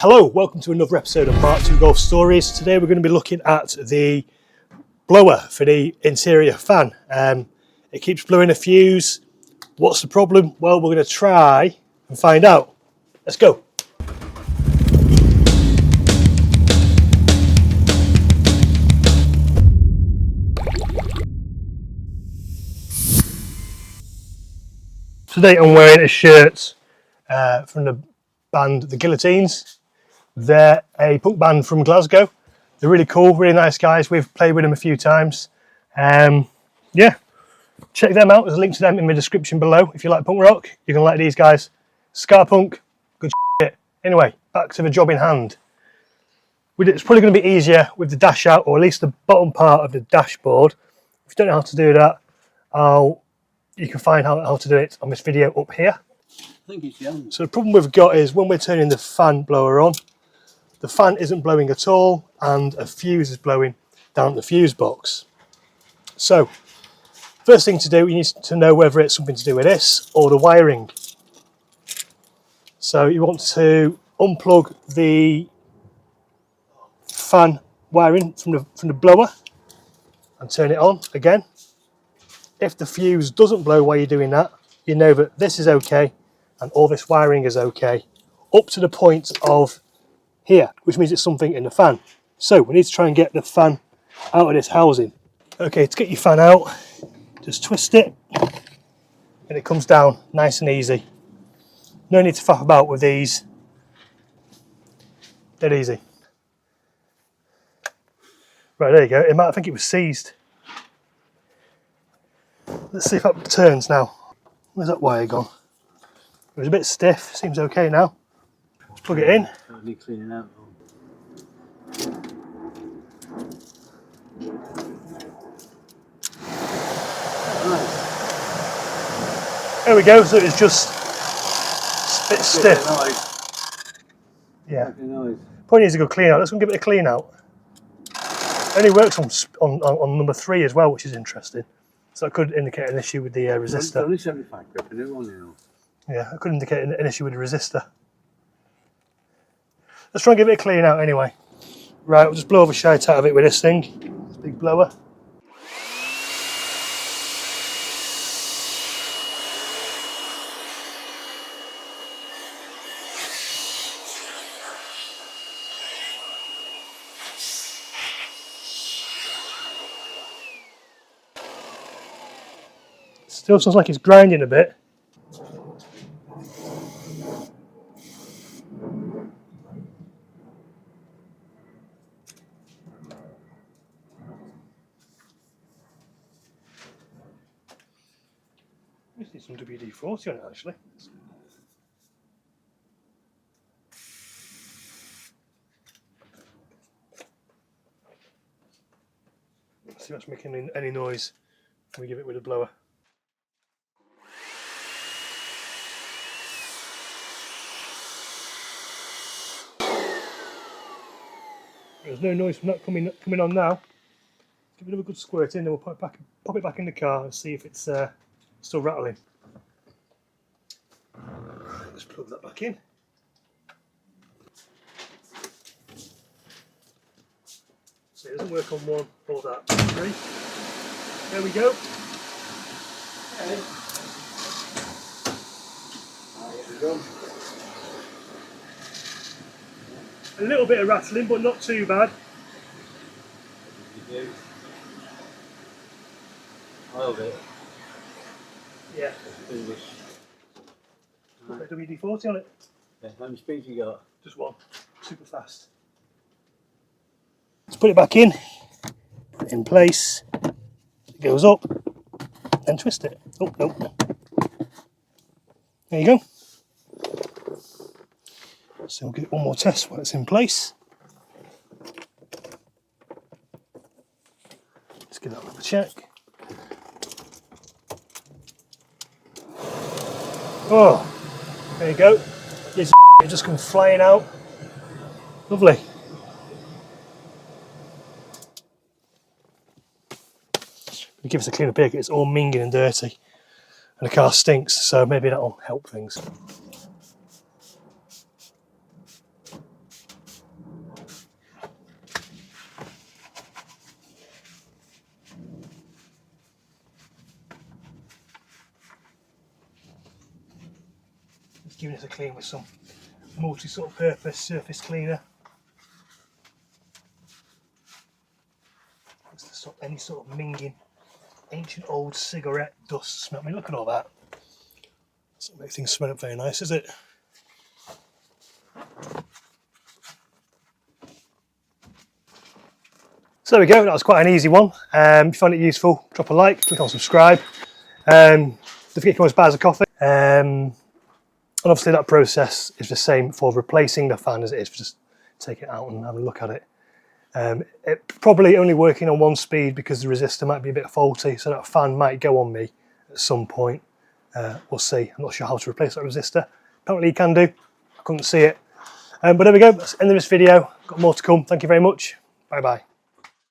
Hello, welcome to another episode of MK2 Golf Stories. Today we're going to be looking at the blower for the interior fan. It keeps blowing a fuse. What's the problem? Well, we're going to try and find out. Let's go. Today I'm wearing a shirt from the band The Guillotines. They're a punk band from Glasgow. They're really cool, really nice guys. We've played with them a few times. Yeah, check them out. There's a link to them in the description below. If you like punk rock, you're going to like these guys. Ska punk, good shit. Anyway, back to the job in hand. It's probably going to be easier with the dash out, or at least the bottom part of the dashboard. If you don't know how to do that, you can find how to do it on this video up here. I think it's young. So the problem we've got is when we're turning the fan blower on, the fan isn't blowing at all and a fuse is blowing down the fuse box. So first thing to do, you need to know whether it's something to do with this or the wiring. So you want to unplug the fan wiring from the blower and turn it on again. If the fuse doesn't blow while you're doing that, you know that this is okay and all this wiring is okay up to the point of here, which means it's something in the fan. So we need to try and get the fan out of this housing. Okay, to get your fan out, just twist it and it comes down nice and easy. No need to faff about with these. Dead easy. Right, there you go. I think it was seized. Let's see if that turns now. Where's that wire gone? It was a bit stiff, seems okay now. Let's plug it in. Cleaning out. Nice. There we go, so it's just a bit stiff. Yeah. Probably needs a good clean out. Let's go and give it a clean out. It only works on number 3 as well, which is interesting. So that could indicate an issue with the resistor. Only 75 grip, a new one now. Yeah, that could indicate an issue with the resistor. Let's try and give it a clean out anyway. Right, we'll just blow the shite out of it with this thing. This big blower. Still sounds like it's grinding a bit. Just need some WD-40 on it actually. Let's see if it's making any noise when we give it with a blower. There's no noise from that coming on now. Give it a good squirt in, then we'll pop it back in the car and see if it's still rattling. Let's plug that back in. So it doesn't work on one or that. 3. There we go. Okay. There we go. A little bit of rattling, but not too bad. Oiled it. Yeah. Right. Put WD-40 on it. Yeah, how many speeds you got? Just one. Super fast. Let's put it back in. Put it in place. It goes up. Then twist it. Oh, no. There you go. So we'll get one more test while it's in place. Let's give that another check. Oh, there you go. It just comes flying out. Lovely. Give us a clean up here, it's all minging and dirty. And the car stinks, so maybe that'll help things. giving us a clean with some multi sort of purpose surface cleaner. It's to stop any sort of minging, ancient old cigarette dust smell. I mean, look at all that. Doesn't make things smell up very nice, is it? So there we go, that was quite an easy one. If you find it useful, drop a like, click on subscribe. Don't forget you can always buy us a coffee. And obviously that process is the same for replacing the fan as it is for just taking it out and having a look at it. It probably only working on 1 speed because the resistor might be a bit faulty, so that fan might go on me at some point. We'll see. I'm not sure how to replace that resistor. Apparently you can do. I couldn't see it. But there we go, that's the end of this video. Got more to come. Thank you very much. Bye bye.